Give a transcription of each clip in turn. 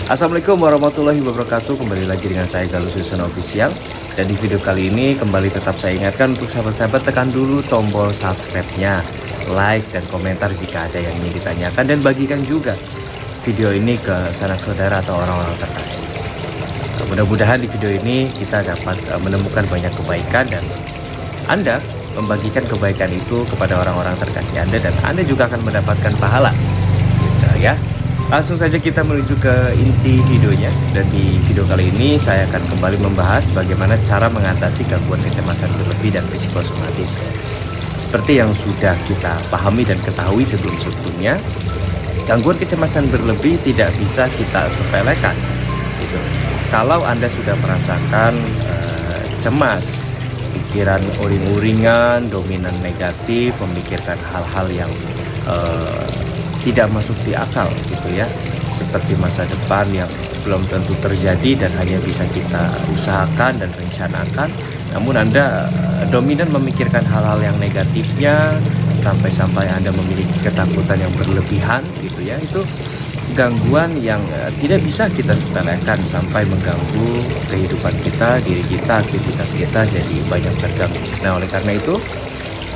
Assalamualaikum warahmatullahi wabarakatuh. Kembali lagi dengan saya Galus Wilson Official. Dan di video kali ini kembali tetap saya ingatkan untuk sahabat-sahabat tekan dulu tombol subscribe-nya, like dan komentar jika ada yang ingin ditanyakan, dan bagikan juga video ini ke sanak saudara atau orang-orang terkasih. Mudah-mudahan di video ini kita dapat menemukan banyak kebaikan dan Anda membagikan kebaikan itu kepada orang-orang terkasih Anda, dan Anda juga akan mendapatkan pahala. Gitu ya. Langsung saja kita menuju ke inti videonya. Dan di video kali ini saya akan kembali membahas bagaimana cara mengatasi gangguan kecemasan berlebih dan psikosomatis. Seperti yang sudah kita pahami dan ketahui sebelum-sebelumnya, gangguan kecemasan berlebih tidak bisa kita sepelekan gitu. Kalau Anda sudah merasakan cemas, pikiran uring-uringan, dominan negatif, memikirkan hal-hal yang tidak masuk di akal gitu ya, seperti masa depan yang belum tentu terjadi dan hanya bisa kita usahakan dan rencanakan, namun Anda dominan memikirkan hal-hal yang negatifnya sampai-sampai Anda memiliki ketakutan yang berlebihan gitu ya. Itu gangguan yang tidak bisa kita sepelekan sampai mengganggu kehidupan kita, diri kita, aktivitas kita jadi banyak terganggu. Nah, oleh karena itu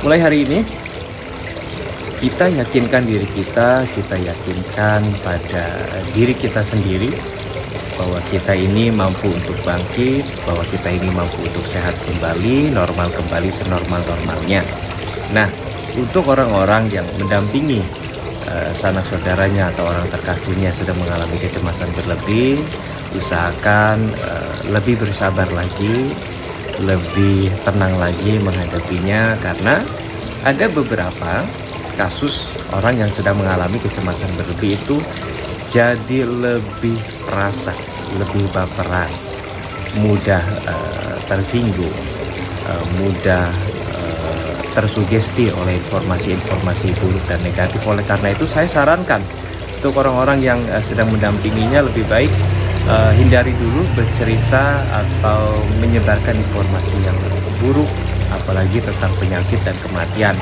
mulai hari ini kita yakinkan diri kita yakinkan pada diri kita sendiri bahwa kita ini mampu untuk bangkit, bahwa kita ini mampu untuk sehat kembali, normal kembali senormal-normalnya. Nah, untuk orang-orang yang mendampingi sanak saudaranya atau orang terkasihnya sedang mengalami kecemasan berlebih, usahakan lebih bersabar lagi, lebih tenang lagi menghadapinya, karena ada beberapa kasus orang yang sedang mengalami kecemasan berlebih itu jadi lebih perasa, lebih baperan, mudah tersinggung, mudah tersugesti oleh informasi-informasi buruk dan negatif. Oleh karena itu saya sarankan untuk orang-orang yang sedang mendampinginya lebih baik hindari dulu bercerita atau menyebarkan informasi yang buruk, apalagi tentang penyakit dan kematian,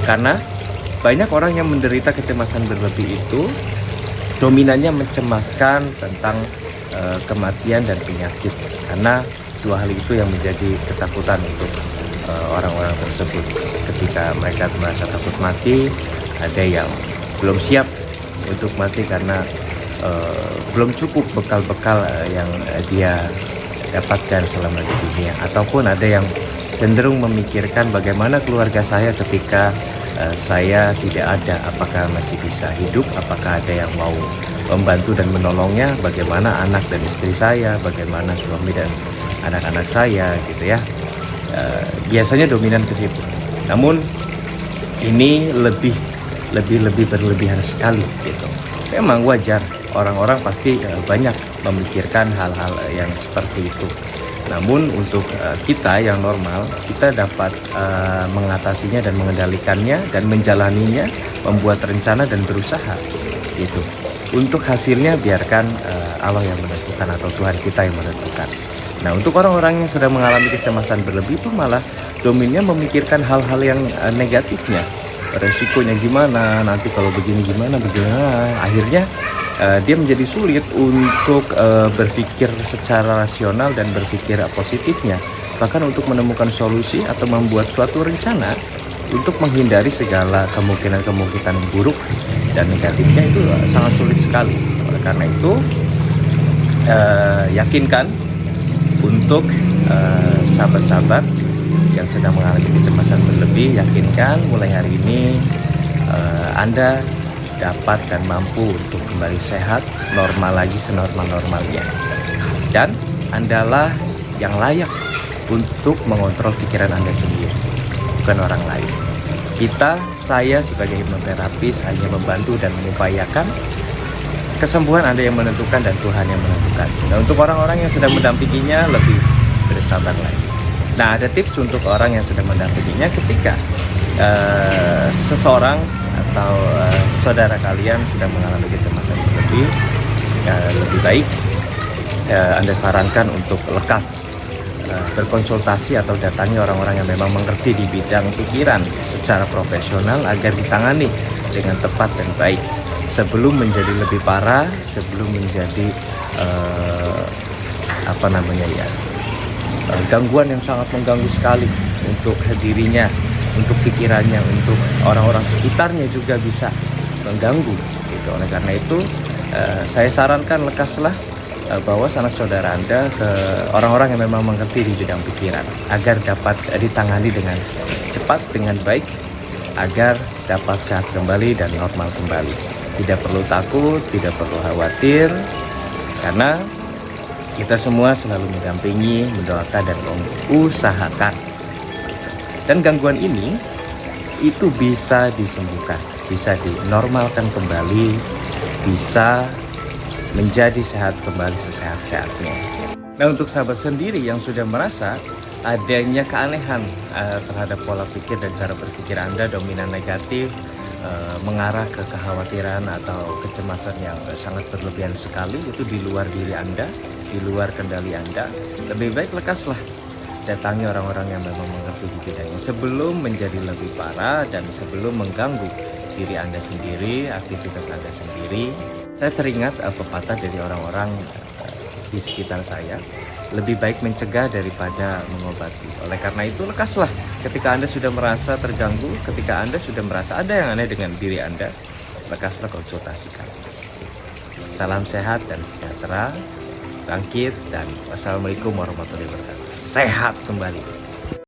karena banyak orang yang menderita kecemasan berlebih itu dominannya mencemaskan tentang kematian dan penyakit, karena dua hal itu yang menjadi ketakutan untuk orang-orang tersebut. Ketika mereka merasa takut mati, ada yang belum siap untuk mati karena belum cukup bekal-bekal yang dia dapatkan selama di dunia, ataupun ada yang cenderung memikirkan bagaimana keluarga saya ketika saya tidak ada, apakah masih bisa hidup, apakah ada yang mau membantu dan menolongnya, bagaimana anak dan istri saya, bagaimana suami dan anak-anak saya gitu ya. Biasanya dominan ke situ. Namun ini lebih berlebihan sekali gitu. Memang wajar, orang-orang pasti banyak memikirkan hal-hal yang seperti itu. Namun untuk kita yang normal, kita dapat mengatasinya dan mengendalikannya dan menjalaninya, membuat rencana dan berusaha gitu. Untuk hasilnya biarkan Allah yang menentukan atau Tuhan kita yang menentukan. Nah, untuk orang-orang yang sedang mengalami kecemasan berlebih itu malah dominnya memikirkan hal-hal yang negatifnya. Resikonya gimana, nanti kalau begini gimana, akhirnya dia menjadi sulit untuk berpikir secara rasional dan berpikir positifnya, bahkan untuk menemukan solusi atau membuat suatu rencana untuk menghindari segala kemungkinan buruk dan negatifnya itu sangat sulit sekali. Oleh karena itu yakinkan untuk sahabat-sahabat yang sedang mengalami kecemasan berlebih, yakinkan mulai hari ini Anda dapat dan mampu untuk kembali sehat, normal lagi senormal-normalnya. Dan Andalah yang layak untuk mengontrol pikiran Anda sendiri, bukan orang lain. Saya sebagai hipnoterapis hanya membantu dan mengupayakan. Kesembuhan Anda yang menentukan dan Tuhan yang menentukan. Nah, untuk orang-orang yang sedang mendampinginya lebih bersabar lagi. Nah, ada tips untuk orang yang sedang mendampinginya ketika seseorang atau saudara kalian sedang mengalami kecemasan berlebih, lebih baik Anda sarankan untuk lekas berkonsultasi atau datangi orang-orang yang memang mengerti di bidang pikiran secara profesional agar ditangani dengan tepat dan baik sebelum menjadi lebih parah, sebelum menjadi gangguan yang sangat mengganggu sekali untuk dirinya, untuk pikirannya, untuk orang-orang sekitarnya juga bisa mengganggu gitu. Oleh karena itu saya sarankan lekaslah bawa sanak saudara Anda ke orang-orang yang memang mengerti di bidang pikiran agar dapat ditangani dengan cepat, dengan baik, agar dapat sehat kembali dan normal kembali. Tidak perlu takut, tidak perlu khawatir, karena kita semua selalu mendampingi, mendoakan, dan mengusahakan. Dan gangguan ini itu bisa disembuhkan, bisa dinormalkan kembali, bisa menjadi sehat kembali sesehat-sehatnya. Nah, untuk sahabat sendiri yang sudah merasa adanya keanehan terhadap pola pikir dan cara berpikir Anda dominan negatif, mengarah ke kekhawatiran atau kecemasan yang sangat berlebihan sekali, itu di luar diri Anda, di luar kendali Anda, lebih baik lekaslah datangi orang-orang yang memang mengerti di bidangnya sebelum menjadi lebih parah dan sebelum mengganggu diri Anda sendiri, aktivitas Anda sendiri. Saya teringat pepatah dari orang-orang di sekitar saya, lebih baik mencegah daripada mengobati. Oleh karena itu, lekaslah ketika Anda sudah merasa terganggu, ketika Anda sudah merasa ada yang aneh dengan diri Anda, lekaslah konsultasikan. Salam sehat dan sejahtera, bangkit, dan wassalamualaikum warahmatullahi wabarakatuh. Sehat kembali.